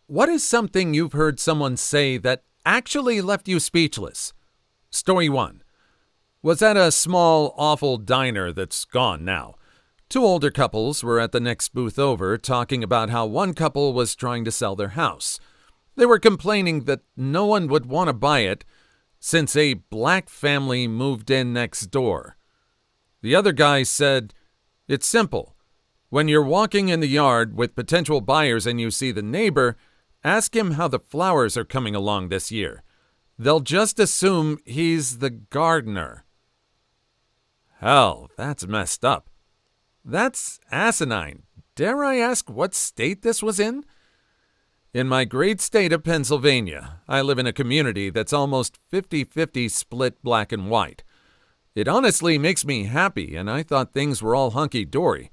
What is something you've heard someone say that actually left you speechless? Story 1. Was at a small, awful diner that's gone now. Two older couples were at the next booth over talking about how one couple was trying to sell their house. They were complaining that no one would want to buy it since a black family moved in next door. The other guy said, "It's simple. When you're walking in the yard with potential buyers and you see the neighbor, ask him how the flowers are coming along this year. They'll just assume he's the gardener." Hell, that's messed up. That's asinine. Dare I ask what state this was in? In my great state of Pennsylvania, I live in a community that's almost 50-50 split black and white. It honestly makes me happy, and I thought things were all hunky-dory.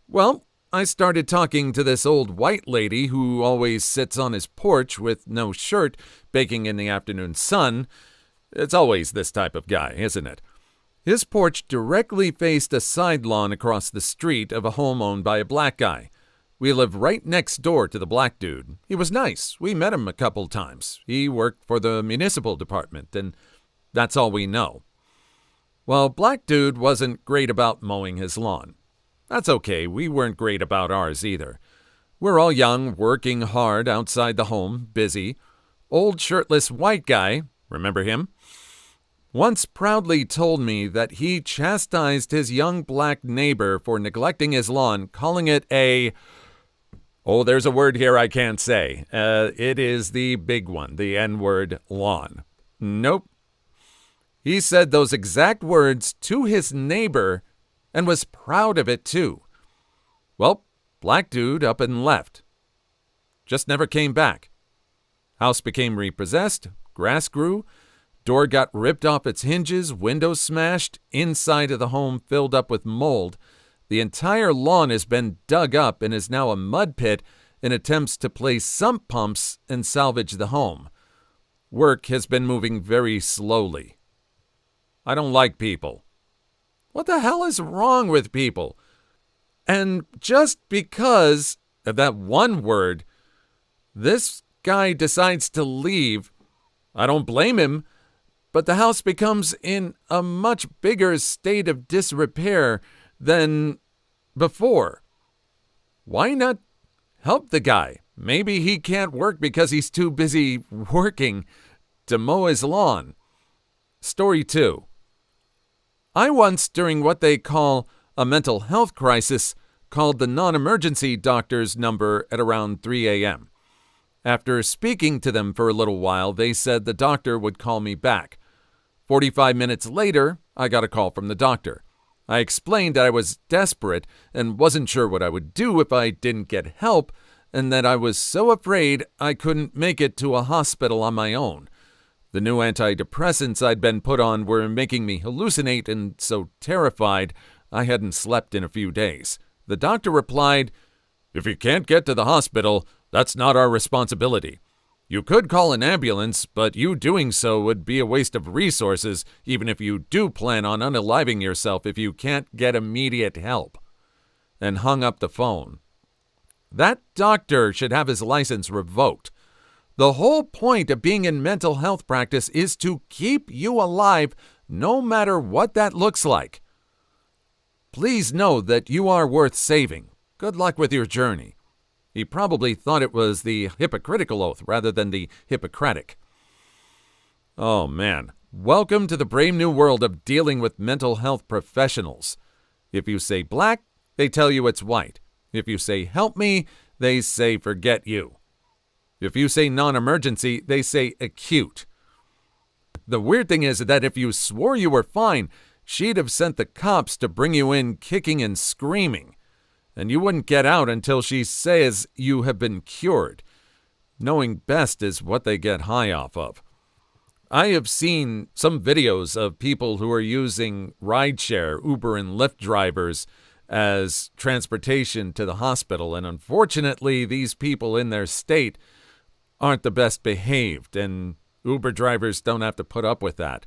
Well, I started talking to this old white lady who always sits on his porch with no shirt, baking in the afternoon sun. It's always this type of guy, isn't it? His porch directly faced a side lawn across the street of a home owned by a black guy. We live right next door to the black dude. He was nice. We met him a couple times. He worked for the municipal department, and that's all we know. Well, black dude wasn't great about mowing his lawn. That's okay. We weren't great about ours either. We're all young, working hard outside the home, busy. Old shirtless white guy, remember him? Once proudly told me that he chastised his young black neighbor for neglecting his lawn, calling it there's a word here I can't say. It is the big one, the N-word, lawn. Nope. He said those exact words to his neighbor and was proud of it too. Well, black dude up and left. Just never came back. House became repossessed, grass grew, door got ripped off its hinges, windows smashed, inside of the home filled up with mold. The entire lawn has been dug up and is now a mud pit in attempts to place sump pumps and salvage the home. Work has been moving very slowly. I don't like people. What the hell is wrong with people? And just because of that one word, this guy decides to leave. I don't blame him, but the house becomes in a much bigger state of disrepair than before. Why not help the guy? Maybe he can't work because he's too busy working to mow his lawn. Story 2. I once, during what they call a mental health crisis, called the non-emergency doctor's number at around 3 a.m. After speaking to them for a little while, they said the doctor would call me back. 45 minutes later, I got a call from the doctor. I explained that I was desperate and wasn't sure what I would do if I didn't get help, and that I was so afraid I couldn't make it to a hospital on my own. The new antidepressants I'd been put on were making me hallucinate, and so terrified I hadn't slept in a few days. The doctor replied, "If you can't get to the hospital, that's not our responsibility. You could call an ambulance, but you doing so would be a waste of resources, even if you do plan on unaliving yourself if you can't get immediate help," and hung up the phone. That doctor should have his license revoked. The whole point of being in mental health practice is to keep you alive no matter what that looks like. Please know that you are worth saving. Good luck with your journey. He probably thought it was the hypocritical oath rather than the Hippocratic. Oh man, welcome to the brave new world of dealing with mental health professionals. If you say black, they tell you it's white. If you say help me, they say forget you. If you say non-emergency, they say acute. The weird thing is that if you swore you were fine, she'd have sent the cops to bring you in kicking and screaming. And you wouldn't get out until she says you have been cured. Knowing best is what they get high off of. I have seen some videos of people who are using rideshare, Uber and Lyft drivers as transportation to the hospital, and unfortunately these people in their state aren't the best behaved, and Uber drivers don't have to put up with that.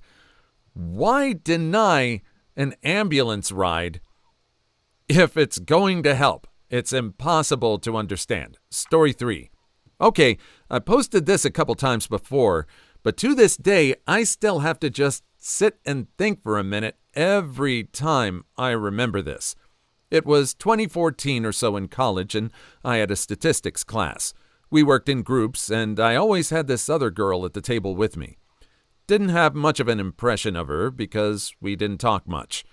Why deny an ambulance ride if it's going to help? It's impossible to understand. Story 3. Okay, I posted this a couple times before, but to this day, I still have to just sit and think for a minute every time I remember this. It was 2014 or so in college, and I had a statistics class. We worked in groups, and I always had this other girl at the table with me. Didn't have much of an impression of her because we didn't talk much.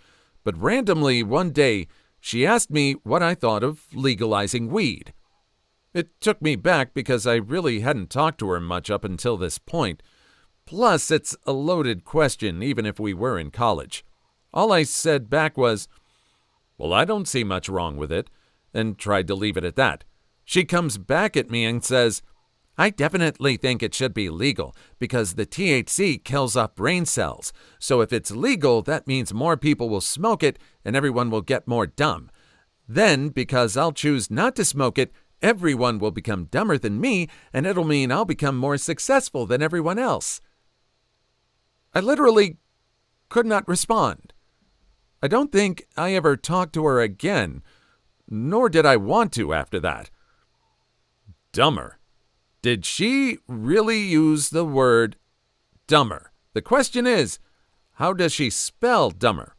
But randomly, one day, she asked me what I thought of legalizing weed. It took me back because I really hadn't talked to her much up until this point. Plus, it's a loaded question, even if we were in college. All I said back was, "Well, I don't see much wrong with it," and tried to leave it at that. She comes back at me and says, "I definitely think it should be legal because the THC kills off brain cells. So if it's legal, that means more people will smoke it and everyone will get more dumb. Then, because I'll choose not to smoke it, everyone will become dumber than me, and it'll mean I'll become more successful than everyone else." I literally could not respond. I don't think I ever talked to her again, nor did I want to after that. Dumber. Did she really use the word dumber? The question is, how does she spell dumber?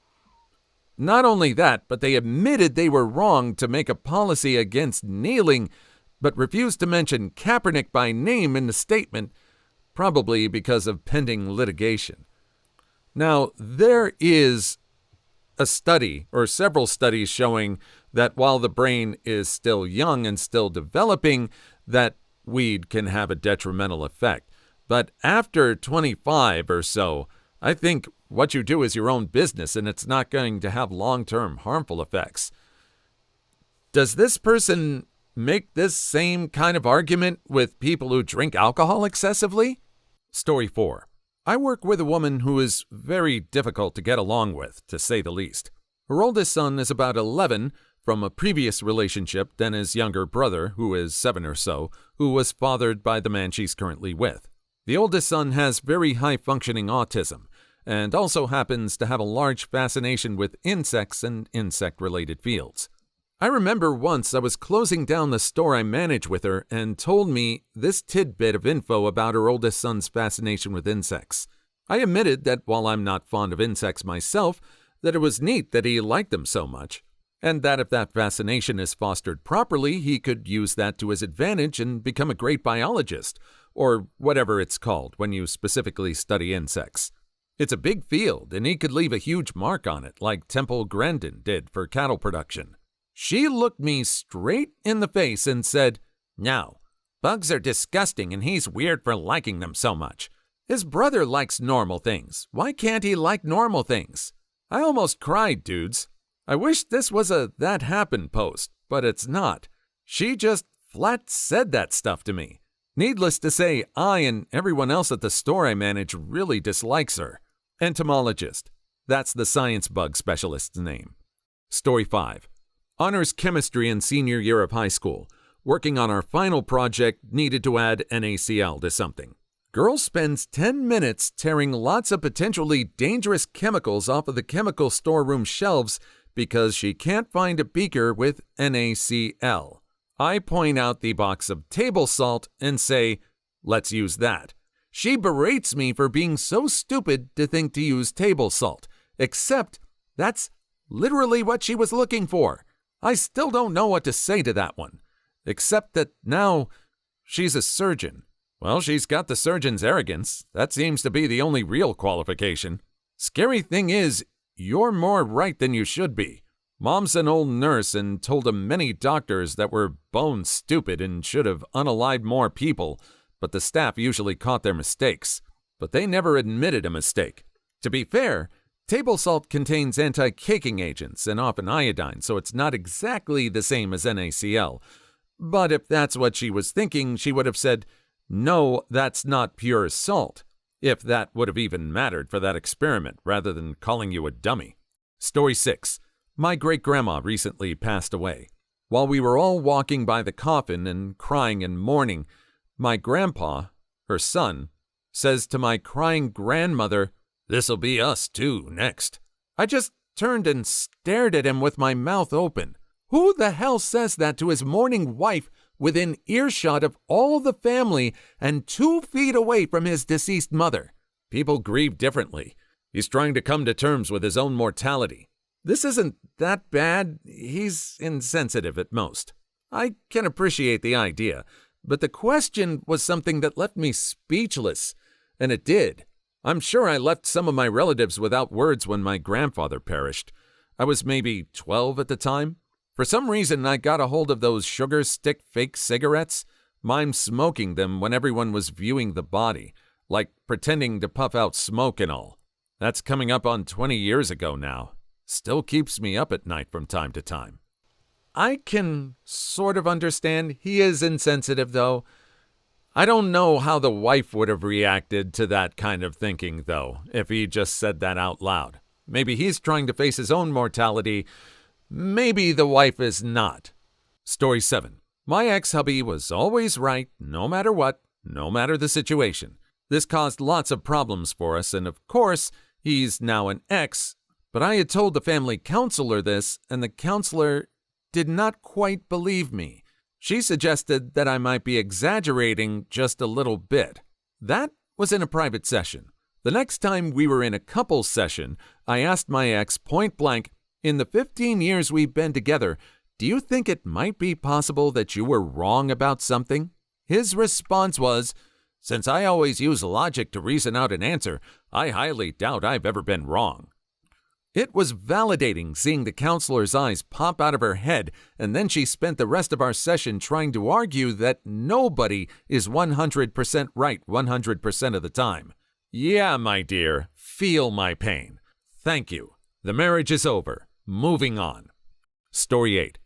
Not only that, but they admitted they were wrong to make a policy against kneeling, but refused to mention Kaepernick by name in the statement, probably because of pending litigation. Now, there is a study, or several studies, showing that while the brain is still young and still developing, that weed can have a detrimental effect. But after 25 or so, I think what you do is your own business and it's not going to have long-term harmful effects. Does this person make this same kind of argument with people who drink alcohol excessively? Story 4. I work with a woman who is very difficult to get along with, to say the least. Her oldest son is about 11 from a previous relationship, then his younger brother, who is 7 or so, who was fathered by the man she's currently with. The oldest son has very high-functioning autism, and also happens to have a large fascination with insects and insect-related fields. I remember once I was closing down the store I manage with her and told me this tidbit of info about her oldest son's fascination with insects. I admitted that while I'm not fond of insects myself, that it was neat that he liked them so much, and that if that fascination is fostered properly, he could use that to his advantage and become a great biologist, or whatever it's called when you specifically study insects. It's a big field, and he could leave a huge mark on it, like Temple Grandin did for cattle production. She looked me straight in the face and said, "No, bugs are disgusting and he's weird for liking them so much. His brother likes normal things. Why can't he like normal things?" I almost cried, dudes. I wish this was a "that happened" post, but it's not. She just flat said that stuff to me. Needless to say, I and everyone else at the store I manage really dislikes her. Entomologist. That's the science bug specialist's name. Story 5. Honors chemistry in senior year of high school. Working on our final project, needed to add NaCl to something. Girl spends 10 minutes tearing lots of potentially dangerous chemicals off of the chemical storeroom shelves because she can't find a beaker with NaCl. I point out the box of table salt and say, "Let's use that." She berates me for being so stupid to think to use table salt, except that's literally what she was looking for. I still don't know what to say to that one, except that now she's a surgeon. Well, she's got the surgeon's arrogance. That seems to be the only real qualification. Scary thing is, you're more right than you should be. Mom's an old nurse and told of many doctors that were bone stupid and should have unalived more people, but the staff usually caught their mistakes. But they never admitted a mistake. To be fair, table salt contains anti-caking agents and often iodine, so it's not exactly the same as NaCl. But if that's what she was thinking, she would have said, "No, that's not pure salt," if that would have even mattered for that experiment, rather than calling you a dummy. Story 6. My great-grandma recently passed away. While we were all walking by the coffin and crying and mourning, my grandpa, her son, says to my crying grandmother, "This'll be us too, next." I just turned and stared at him with my mouth open. Who the hell says that to his mourning wife within earshot of all the family and 2 feet away from his deceased mother. People grieve differently. He's trying to come to terms with his own mortality. This isn't that bad. He's insensitive at most. I can appreciate the idea, but the question was something that left me speechless, and it did. I'm sure I left some of my relatives without words when my grandfather perished. I was maybe 12 at the time. For some reason, I got a hold of those sugar stick fake cigarettes, mimed smoking them when everyone was viewing the body, like pretending to puff out smoke and all. That's coming up on 20 years ago now. Still keeps me up at night from time to time. I can sort of understand he is insensitive, though. I don't know how the wife would have reacted to that kind of thinking, though, if he just said that out loud. Maybe he's trying to face his own mortality. Maybe the wife is not. Story 7. My ex-hubby was always right, no matter what, no matter the situation. This caused lots of problems for us, and of course, he's now an ex. But I had told the family counselor this, and the counselor did not quite believe me. She suggested that I might be exaggerating just a little bit. That was in a private session. The next time we were in a couples session, I asked my ex point blank, in the 15 years we've been together, do you think it might be possible that you were wrong about something? His response was, since I always use logic to reason out an answer, I highly doubt I've ever been wrong. It was validating seeing the counselor's eyes pop out of her head, and then she spent the rest of our session trying to argue that nobody is 100% right 100% of the time. Yeah, my dear, feel my pain. Thank you. The marriage is over. Moving on. Story 8.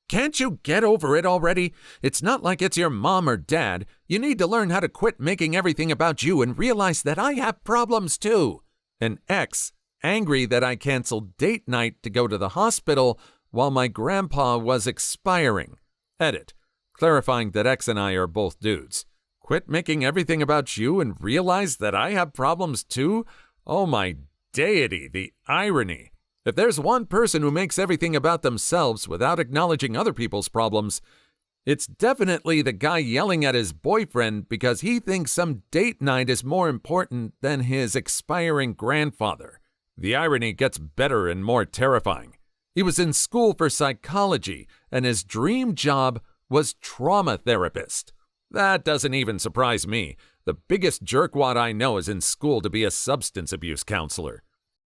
Can't you get over it already? It's not like it's your mom or dad. You need to learn how to quit making everything about you and realize that I have problems too. An ex, angry that I canceled date night to go to the hospital while my grandpa was expiring. Edit. Clarifying that X and I are both dudes. Quit making everything about you and realize that I have problems too? Oh my deity, the irony. If there's one person who makes everything about themselves without acknowledging other people's problems, it's definitely the guy yelling at his boyfriend because he thinks some date night is more important than his expiring grandfather. The irony gets better and more terrifying. He was in school for psychology, and his dream job was trauma therapist. That doesn't even surprise me. The biggest jerkwad I know is in school to be a substance abuse counselor.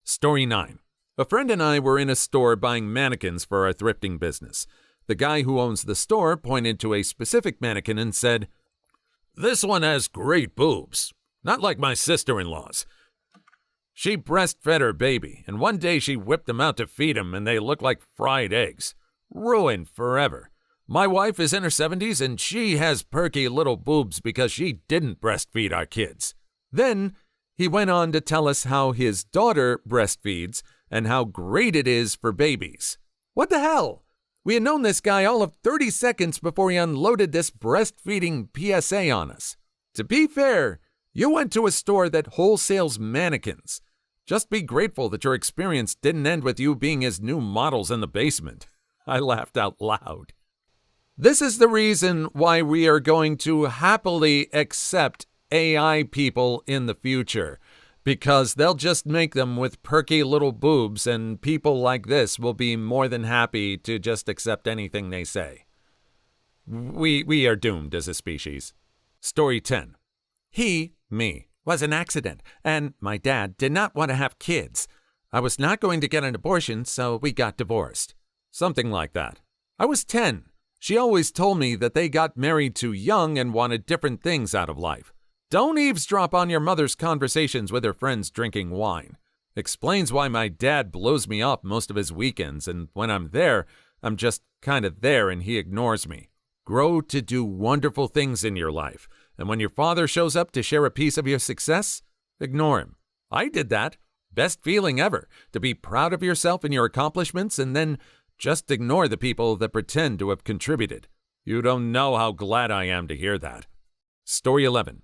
Story 9. A friend and I were in a store buying mannequins for our thrifting business. The guy who owns the store pointed to a specific mannequin and said, "This one has great boobs. Not like my sister-in-law's. She breastfed her baby, and one day she whipped them out to feed him, and they look like fried eggs. Ruined forever. My wife is in her 70s, and she has perky little boobs because she didn't breastfeed our kids." Then he went on to tell us how his daughter breastfeeds and how great it is for babies. What the hell? We had known this guy all of 30 seconds before he unloaded this breastfeeding PSA on us. To be fair, you went to a store that wholesales mannequins. Just be grateful that your experience didn't end with you being his new models in the basement. I laughed out loud. This is the reason why we are going to happily accept AI people in the future, because they'll just make them with perky little boobs, and people like this will be more than happy to just accept anything they say. We are doomed as a species. Story 10. Me, was an accident, and my dad did not want to have kids. I was not going to get an abortion, so we got divorced. Something like that. I was 10. She always told me that they got married too young and wanted different things out of life. Don't eavesdrop on your mother's conversations with her friends drinking wine. Explains why my dad blows me off most of his weekends, and when I'm there, I'm just kind of there and he ignores me. Grow to do wonderful things in your life, and when your father shows up to share a piece of your success, ignore him. I did that. Best feeling ever, to be proud of yourself and your accomplishments and then just ignore the people that pretend to have contributed. You don't know how glad I am to hear that. Story 11.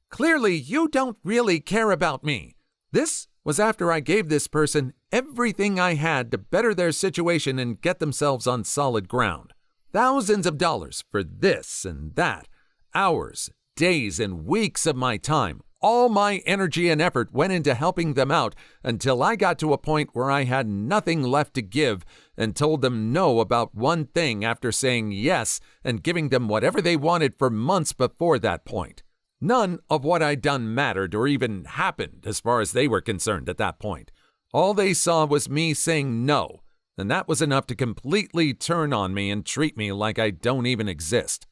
Clearly, you don't really care about me. This was after I gave this person everything I had to better their situation and get themselves on solid ground. thousands of dollars for this and that, hours, days, and weeks of my time. All my energy and effort went into helping them out until I got to a point where I had nothing left to give and told them no about one thing after saying yes and giving them whatever they wanted for months before that point. None of what I'd done mattered or even happened as far as they were concerned at that point. All they saw was me saying no, and that was enough to completely turn on me and treat me like I don't even exist.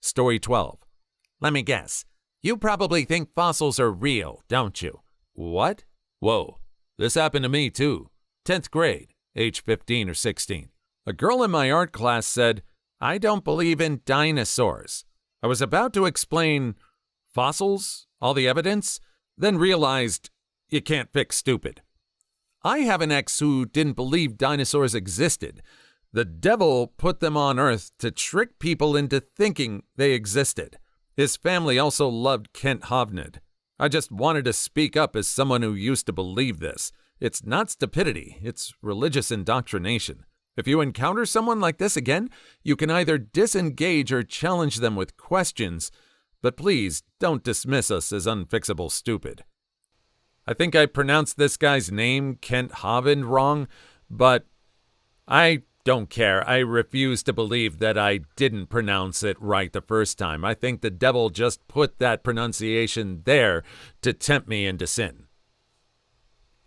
Story 12. Let me guess. You probably think fossils are real, don't you? What? Whoa. This happened to me too. 10th grade, age 15 or 16. A girl in my art class said, "I don't believe in dinosaurs." I was about to explain fossils, all the evidence, then realized you can't fix stupid. I have an ex who didn't believe dinosaurs existed. The devil put them on Earth to trick people into thinking they existed. His family also loved Kent Hovnid. I just wanted to speak up as someone who used to believe this. It's not stupidity, it's religious indoctrination. If you encounter someone like this again, you can either disengage or challenge them with questions, but please don't dismiss us as unfixable stupid. I think I pronounced this guy's name, Kent Hovnid, wrong, but I don't care. I refuse to believe that I didn't pronounce it right the first time. I think the devil just put that pronunciation there to tempt me into sin.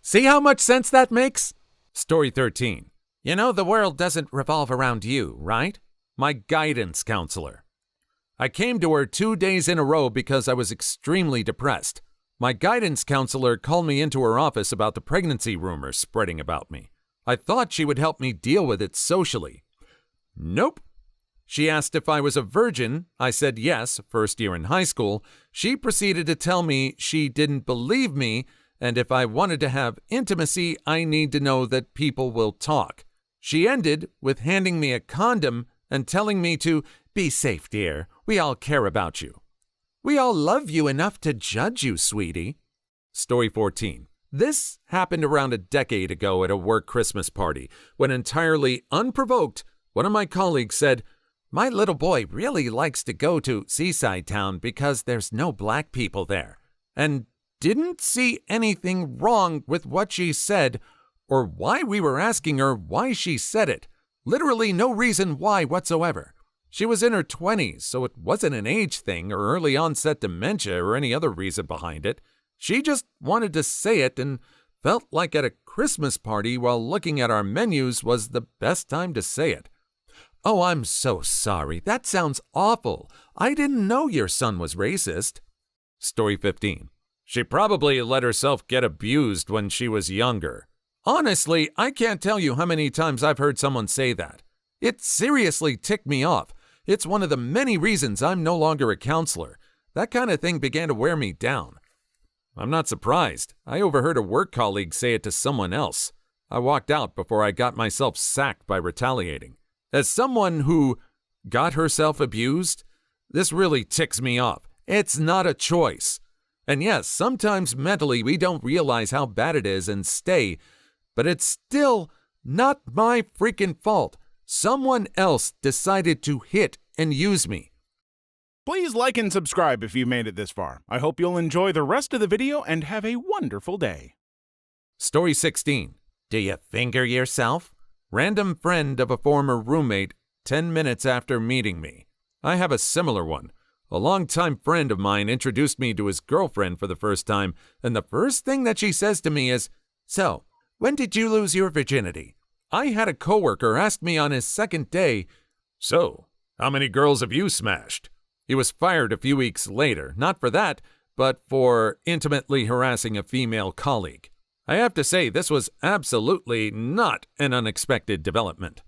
See how much sense that makes? Story 13. You know the world doesn't revolve around you, right? My guidance counselor. I came to her 2 days in a row because I was extremely depressed. My guidance counselor called me into her office about the pregnancy rumors spreading about me. I thought she would help me deal with it socially. Nope. She asked if I was a virgin. I said yes, first year in high school. She proceeded to tell me she didn't believe me, and if I wanted to have intimacy, I need to know that people will talk. She ended with handing me a condom and telling me to be safe, dear. We all care about you. We all love you enough to judge you, sweetie. Story 14. This happened around a decade ago at a work Christmas party, when entirely unprovoked, one of my colleagues said, "My little boy really likes to go to Seaside Town because there's no black people there," and didn't see anything wrong with what she said or why we were asking her why she said it. Literally no reason why whatsoever. She was in her 20s, so it wasn't an age thing or early onset dementia or any other reason behind it. She just wanted to say it and felt like at a Christmas party while looking at our menus was the best time to say it. "Oh, I'm so sorry. That sounds awful. I didn't know your son was racist." Story 15. She probably let herself get abused when she was younger. Honestly, I can't tell you how many times I've heard someone say that. It seriously ticked me off. It's one of the many reasons I'm no longer a counselor. That kind of thing began to wear me down. I'm not surprised. I overheard a work colleague say it to someone else. I walked out before I got myself sacked by retaliating. As someone who got herself abused, this really ticks me off. It's not a choice. And yes, sometimes mentally we don't realize how bad it is and stay, but it's still not my freaking fault. Someone else decided to hit and use me. Please like and subscribe if you've made it this far. I hope you'll enjoy the rest of the video and have a wonderful day. Story 16. Do you finger yourself? Random friend of a former roommate 10 minutes after meeting me. I have a similar one. A longtime friend of mine introduced me to his girlfriend for the first time, and the first thing that she says to me is, "So, when did you lose your virginity?" I had a coworker ask me on his second day, "So, how many girls have you smashed?" He was fired a few weeks later, not for that, but for intimately harassing a female colleague. I have to say, this was absolutely not an unexpected development.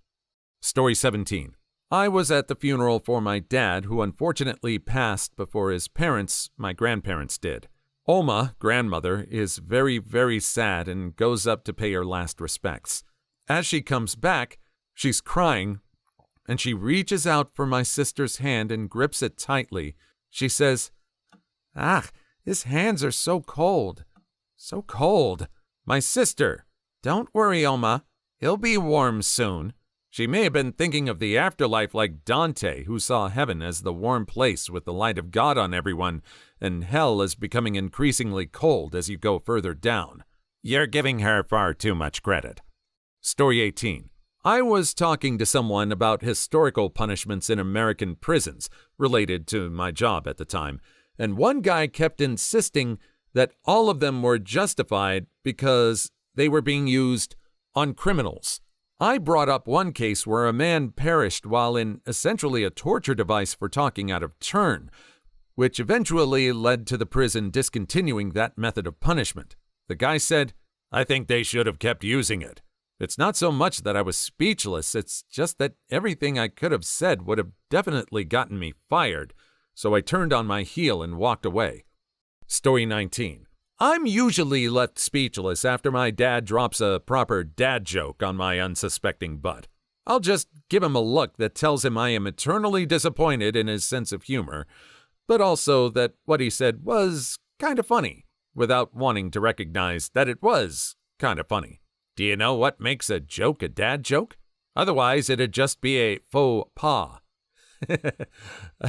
Story 17. I was at the funeral for my dad, who unfortunately passed before his parents, my grandparents, did. Oma, grandmother, is very, very sad and goes up to pay her last respects. As she comes back, she's crying, and she reaches out for my sister's hand and grips it tightly. She says, "Ah, his hands are so cold. So cold." My sister, "Don't worry, Oma. He'll be warm soon." She may have been thinking of the afterlife like Dante, who saw heaven as the warm place with the light of God on everyone, and hell as becoming increasingly cold as you go further down. You're giving her far too much credit. Story 18. I was talking to someone about historical punishments in American prisons, related to my job at the time, and one guy kept insisting that all of them were justified because they were being used on criminals. I brought up one case where a man perished while in essentially a torture device for talking out of turn, which eventually led to the prison discontinuing that method of punishment. The guy said, "I think they should have kept using it. It's not so much that I was speechless, it's just that everything I could have said would have definitely gotten me fired, so I turned on my heel and walked away." Story 19. I'm usually left speechless after my dad drops a proper dad joke on my unsuspecting butt. I'll just give him a look that tells him I am eternally disappointed in his sense of humor, but also that what he said was kind of funny, without wanting to recognize that it was kind of funny. Do you know what makes a joke a dad joke? Otherwise, it'd just be a faux pas.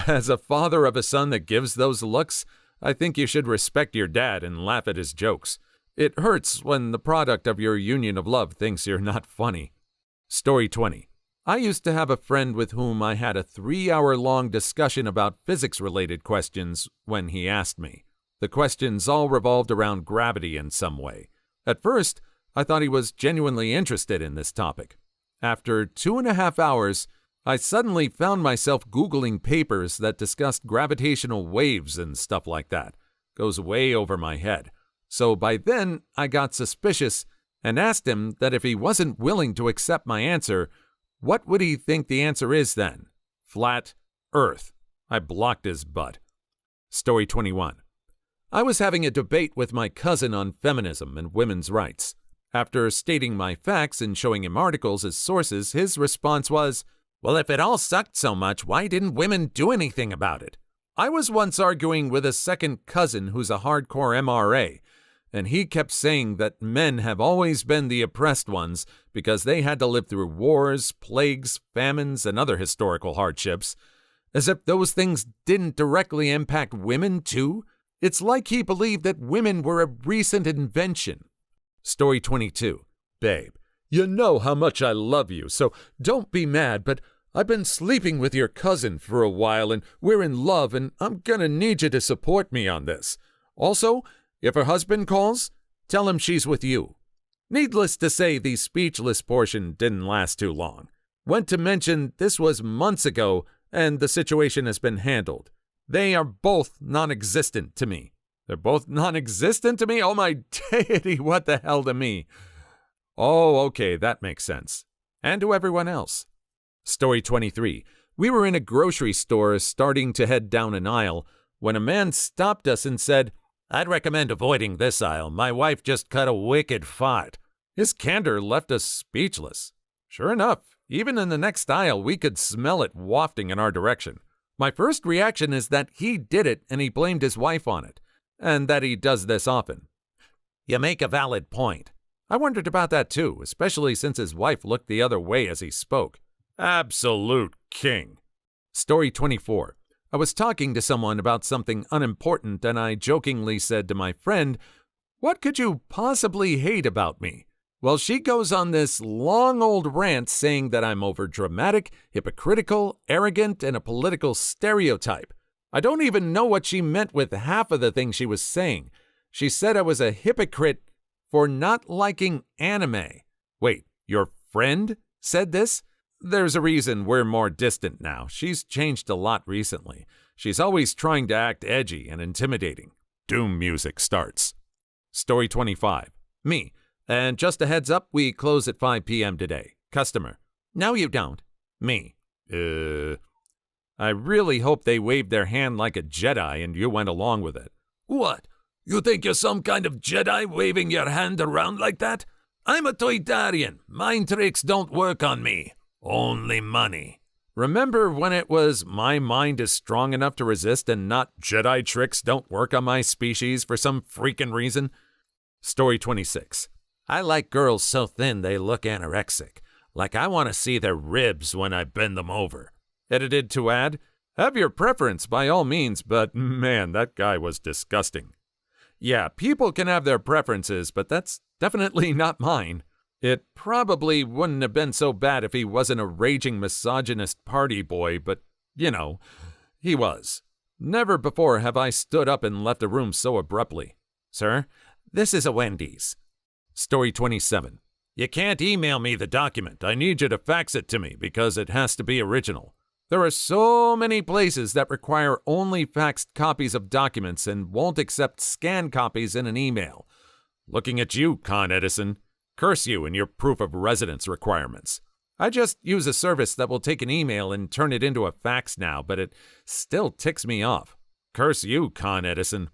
As a father of a son that gives those looks, I think you should respect your dad and laugh at his jokes. It hurts when the product of your union of love thinks you're not funny. Story 20. I used to have a friend with whom I had a 3-hour-long discussion about physics-related questions when he asked me. The questions all revolved around gravity in some way. At first, I thought he was genuinely interested in this topic. After 2.5 hours, I suddenly found myself Googling papers that discussed gravitational waves and stuff like that. Goes way over my head. So by then, I got suspicious and asked him that if he wasn't willing to accept my answer, what would he think the answer is then? Flat Earth. I blocked his butt. Story 21. I was having a debate with my cousin on feminism and women's rights. After stating my facts and showing him articles as sources, his response was, "Well, if it all sucked so much, why didn't women do anything about it?" I was once arguing with a second cousin who's a hardcore MRA, and he kept saying that men have always been the oppressed ones because they had to live through wars, plagues, famines, and other historical hardships, as if those things didn't directly impact women too. It's like he believed that women were a recent invention. Story 22. Babe, you know how much I love you, so don't be mad, but I've been sleeping with your cousin for a while, and we're in love, and I'm gonna need you to support me on this. Also, if her husband calls, tell him she's with you. Needless to say, the speechless portion didn't last too long. Went to mention this was months ago, and the situation has been handled. They are both non-existent to me. They're both non-existent to me? Oh my deity, what the hell to me? Oh, okay, that makes sense. And to everyone else. Story 23. We were in a grocery store starting to head down an aisle when a man stopped us and said, "I'd recommend avoiding this aisle. My wife just cut a wicked fart." His candor left us speechless. Sure enough, even in the next aisle, we could smell it wafting in our direction. My first reaction is that he did it and he blamed his wife on it, and that he does this often. You make a valid point. I wondered about that too, especially since his wife looked the other way as he spoke. Absolute king. Story 24. I was talking to someone about something unimportant, and I jokingly said to my friend, "What could you possibly hate about me?" Well, she goes on this long old rant saying that I'm overdramatic, hypocritical, arrogant, and a political stereotype. I don't even know what she meant with half of the things she was saying. She said I was a hypocrite for not liking anime. Wait, your friend said this? There's a reason we're more distant now. She's changed a lot recently. She's always trying to act edgy and intimidating. Doom music starts. Story 25. Me. And just a heads up, we close at 5 p.m. today. Customer. No, you don't. Me. I really hope they waved their hand like a Jedi and you went along with it. What? You think you're some kind of Jedi waving your hand around like that? I'm a Toydarian. Mind tricks don't work on me. Only money. Remember when it was my mind is strong enough to resist and not Jedi tricks don't work on my species for some freaking reason? Story 26. I like girls so thin they look anorexic. Like I want to see their ribs when I bend them over. Edited to add, have your preference by all means, but man, that guy was disgusting. Yeah, people can have their preferences, but that's definitely not mine. It probably wouldn't have been so bad if he wasn't a raging misogynist party boy, but, you know, he was. Never before have I stood up and left a room so abruptly. Sir, this is a Wendy's. Story 27. You can't email me the document. I need you to fax it to me because it has to be original. There are so many places that require only faxed copies of documents and won't accept scanned copies in an email. Looking at you, Con Edison. Curse you and your proof of residence requirements. I just use a service that will take an email and turn it into a fax now, but it still ticks me off. Curse you, Con Edison.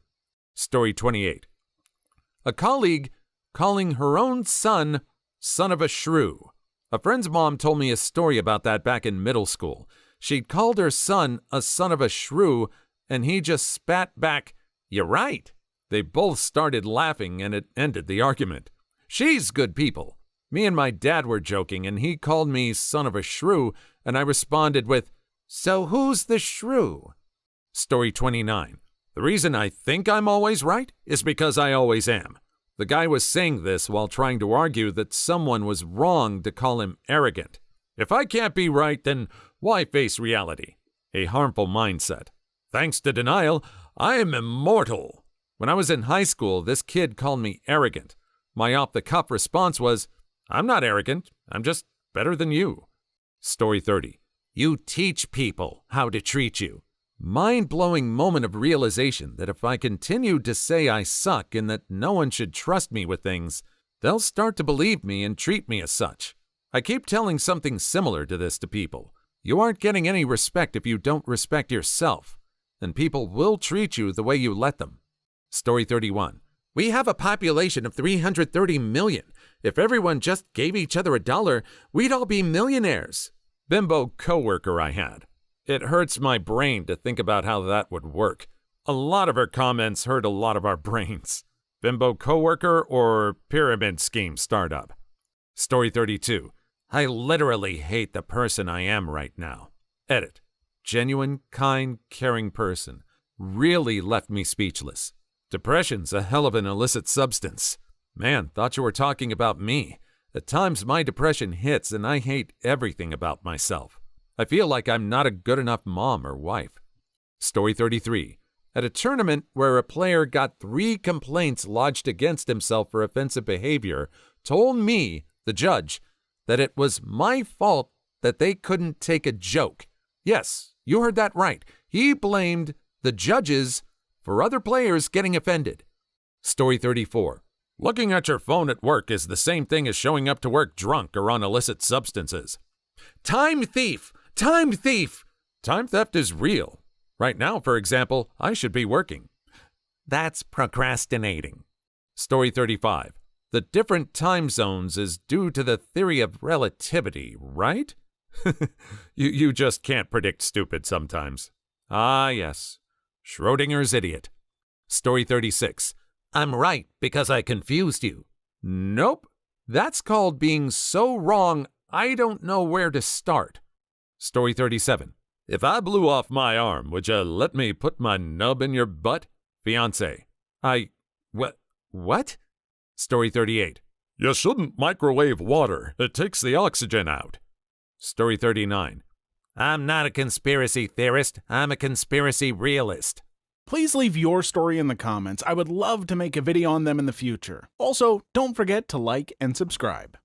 Story 28. A colleague calling her own son of a shrew. A friend's mom told me a story about that back in middle school. She'd called her son a son of a shrew, and he just spat back, "You're right." They both started laughing, and it ended the argument. She's good people. Me and my dad were joking, and he called me son of a shrew, and I responded with, "So who's the shrew?" Story 29. The reason I think I'm always right is because I always am. The guy was saying this while trying to argue that someone was wrong to call him arrogant. If I can't be right, then why face reality? A harmful mindset. Thanks to denial, I am immortal. When I was in high school, this kid called me arrogant. My off-the-cuff response was, I'm not arrogant, I'm just better than you. Story 30. You teach people how to treat you. Mind-blowing moment of realization that if I continued to say I suck and that no one should trust me with things, they'll start to believe me and treat me as such. I keep telling something similar to this to people. You aren't getting any respect if you don't respect yourself, and people will treat you the way you let them. Story 31. We have a population of 330 million. If everyone just gave each other $1, we'd all be millionaires. Bimbo coworker I had. It hurts my brain to think about how that would work. A lot of her comments hurt a lot of our brains. Bimbo coworker or pyramid scheme startup. Story 32. I literally hate the person I am right now. Edit. Genuine, kind, caring person. Really left me speechless. Depression's a hell of an illicit substance. Man, thought you were talking about me. At times my depression hits and I hate everything about myself. I feel like I'm not a good enough mom or wife. Story 33. At a tournament where a player got 3 complaints lodged against himself for offensive behavior, told me, the judge, that it was my fault that they couldn't take a joke. Yes, you heard that right. He blamed the judges for other players getting offended. Story 34. Looking at your phone at work is the same thing as showing up to work drunk or on illicit substances. Time thief! Time thief! Time theft is real. Right now, for example, I should be working. That's procrastinating. Story 35. The different time zones is due to the theory of relativity, right? You just can't predict stupid sometimes. Ah, yes. Schrodinger's idiot. Story 36. I'm right because I confused you. Nope. That's called being so wrong, I don't know where to start. Story 37. If I blew off my arm, would you let me put my nub in your butt? Fiancé. What? Story 38. You shouldn't microwave water. It takes the oxygen out. Story 39. I'm not a conspiracy theorist. I'm a conspiracy realist. Please leave your story in the comments. I would love to make a video on them in the future. Also, don't forget to like and subscribe.